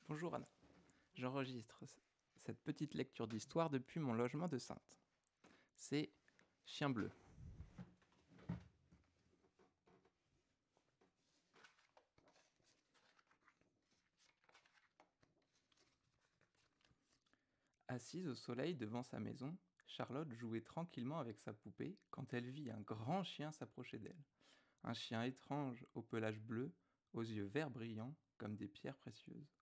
Bonjour Anna, j'enregistre cette petite lecture d'histoire depuis mon logement de Saintes. C'est Chien bleu. Assise au soleil devant sa maison, Charlotte jouait tranquillement avec sa poupée quand elle vit un grand chien s'approcher d'elle. Un chien étrange au pelage bleu, aux yeux verts brillants comme des pierres précieuses.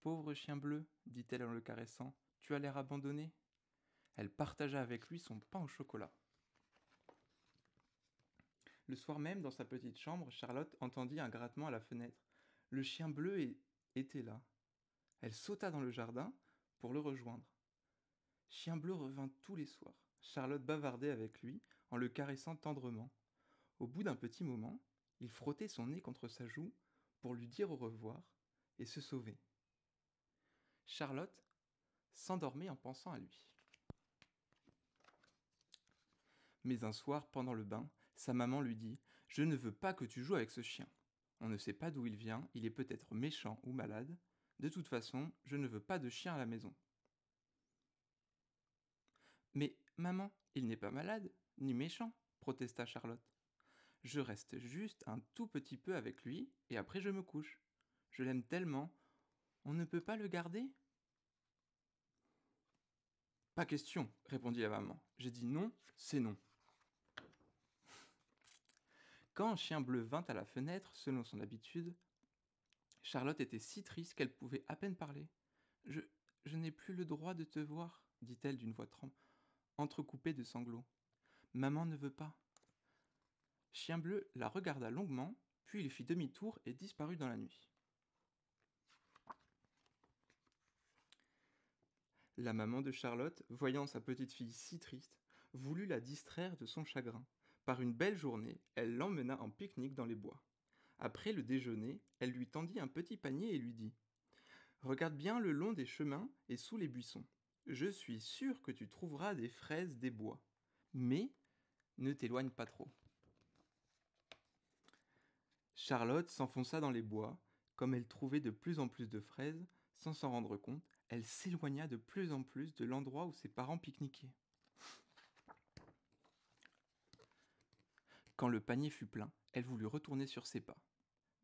Pauvre chien bleu, dit-elle en le caressant, tu as l'air abandonné. Elle partagea avec lui son pain au chocolat. Le soir même, dans sa petite chambre, Charlotte entendit un grattement à la fenêtre. Le chien bleu était là. Elle sauta dans le jardin pour le rejoindre. Chien bleu revint tous les soirs. Charlotte bavardait avec lui en le caressant tendrement. Au bout d'un petit moment, il frottait son nez contre sa joue pour lui dire au revoir et se sauver. Charlotte s'endormait en pensant à lui. Mais un soir, pendant le bain, sa maman lui dit « Je ne veux pas que tu joues avec ce chien. On ne sait pas d'où il vient, il est peut-être méchant ou malade. De toute façon, je ne veux pas de chien à la maison. » « Mais, maman, il n'est pas malade, ni méchant, protesta Charlotte. Je reste juste un tout petit peu avec lui, et après je me couche. Je l'aime tellement, on ne peut pas le garder ?» « Pas question, répondit la maman. J'ai dit non, c'est non. » Quand Chien bleu vint à la fenêtre, selon son habitude, Charlotte était si triste qu'elle pouvait à peine parler. Je, je n'ai plus le droit de te voir, dit-elle d'une voix entrecoupée de sanglots. Maman ne veut pas. Chien bleu la regarda longuement, puis il fit demi-tour et disparut dans la nuit. La maman de Charlotte, voyant sa petite fille si triste, voulut la distraire de son chagrin. Par une belle journée, elle l'emmena en pique-nique dans les bois. Après le déjeuner, elle lui tendit un petit panier et lui dit « Regarde bien le long des chemins et sous les buissons. Je suis sûre que tu trouveras des fraises des bois. Mais ne t'éloigne pas trop. » Charlotte s'enfonça dans les bois. Comme elle trouvait de plus en plus de fraises, sans s'en rendre compte, elle s'éloigna de plus en plus de l'endroit où ses parents pique-niquaient. Quand le panier fut plein, elle voulut retourner sur ses pas.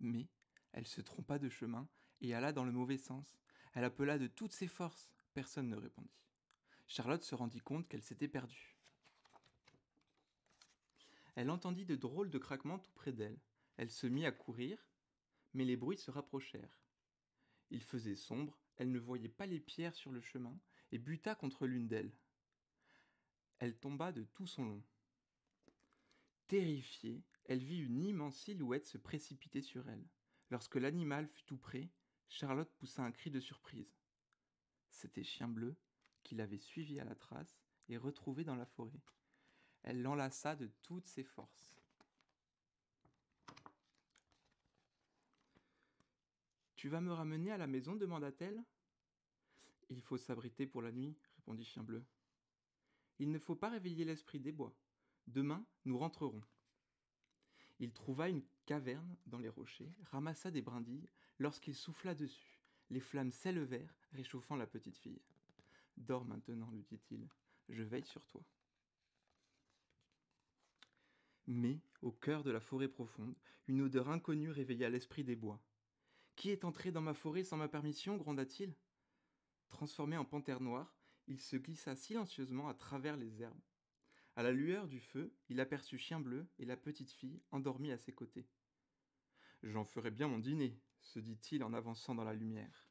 Mais elle se trompa de chemin et alla dans le mauvais sens. Elle appela de toutes ses forces. Personne ne répondit. Charlotte se rendit compte qu'elle s'était perdue. Elle entendit de drôles de craquements tout près d'elle. Elle se mit à courir, mais les bruits se rapprochèrent. Il faisait sombre, elle ne voyait pas les pierres sur le chemin et buta contre l'une d'elles. Elle tomba de tout son long. Terrifiée, elle vit une immense silhouette se précipiter sur elle. Lorsque l'animal fut tout près, Charlotte poussa un cri de surprise. C'était Chien bleu, qui l'avait suivi à la trace et retrouvé dans la forêt. Elle l'enlaça de toutes ses forces. « Tu vas me ramener à la maison ?» demanda-t-elle. « Il faut s'abriter pour la nuit, » répondit Chien bleu. « Il ne faut pas réveiller l'esprit des bois. Demain, nous rentrerons. » Il trouva une caverne dans les rochers, ramassa des brindilles. Lorsqu'il souffla dessus, les flammes s'élevèrent, réchauffant la petite fille. « Dors maintenant, lui dit-il, je veille sur toi. » Mais, au cœur de la forêt profonde, une odeur inconnue réveilla l'esprit des bois. « Qui est entré dans ma forêt sans ma permission ?» gronda-t-il. Transformé en panthère noire, il se glissa silencieusement à travers les herbes. À la lueur du feu, il aperçut Chien bleu et la petite fille endormie à ses côtés. « J'en ferai bien mon dîner, » se dit-il en avançant dans la lumière.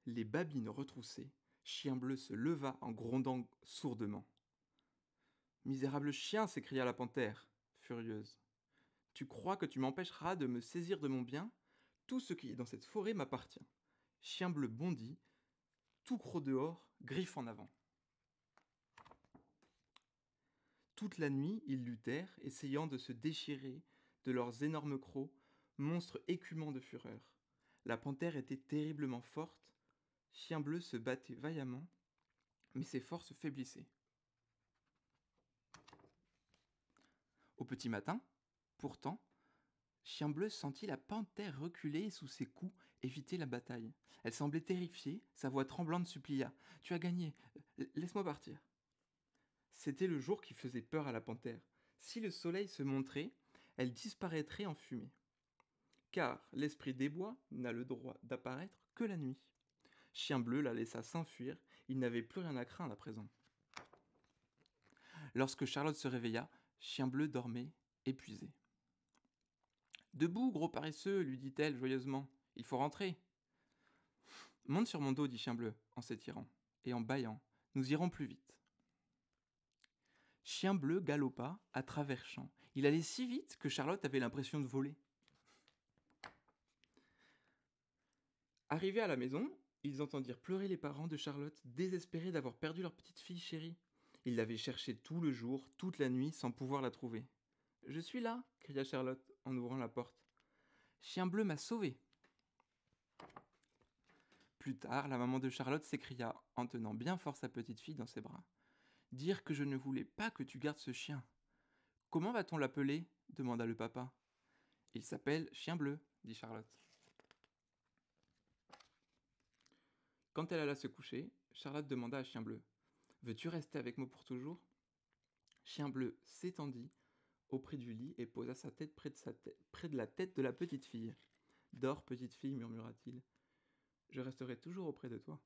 Les babines retroussées, Chien bleu se leva en grondant sourdement. « Misérable chien !» s'écria la panthère, furieuse. « Tu crois que tu m'empêcheras de me saisir de mon bien ? Tout ce qui est dans cette forêt m'appartient. » Chien bleu bondit, tout croc dehors, griffe en avant. Toute la nuit, ils luttèrent, essayant de se déchirer de leurs énormes crocs, monstres écumants de fureur. La panthère était terriblement forte. Chien bleu se battait vaillamment, mais ses forces faiblissaient. Au petit matin, pourtant, Chien Bleu sentit la panthère reculer sous ses coups, éviter la bataille. Elle semblait terrifiée, sa voix tremblante supplia. « Tu as gagné, laisse-moi partir. » C'était le jour qui faisait peur à la panthère. Si le soleil se montrait, elle disparaîtrait en fumée. Car l'esprit des bois n'a le droit d'apparaître que la nuit. Chien Bleu la laissa s'enfuir, il n'avait plus rien à craindre à présent. Lorsque Charlotte se réveilla, Chien Bleu dormait, épuisé. « Debout, gros paresseux, lui dit-elle joyeusement, il faut rentrer. »« Monte sur mon dos, dit Chien Bleu, en s'étirant, et en bâillant, nous irons plus vite. » Chien Bleu galopa à travers champs. Il allait si vite que Charlotte avait l'impression de voler. Arrivés à la maison, ils entendirent pleurer les parents de Charlotte, désespérés d'avoir perdu leur petite fille chérie. Ils l'avaient cherchée tout le jour, toute la nuit, sans pouvoir la trouver. « Je suis là !» cria Charlotte en ouvrant la porte. « Chien Bleu m'a sauvée !» Plus tard, la maman de Charlotte s'écria en tenant bien fort sa petite fille dans ses bras. « Dire que je ne voulais pas que tu gardes ce chien. »« Comment va-t-on l'appeler » demanda le papa. « Il s'appelle Chien Bleu, » dit Charlotte. Quand elle alla se coucher, Charlotte demanda à Chien Bleu. « Veux-tu rester avec moi pour toujours ?» Chien Bleu s'étendit auprès du lit et posa sa tête près de la tête de la petite fille. « Dors, petite fille, murmura-t-il. Je resterai toujours auprès de toi. »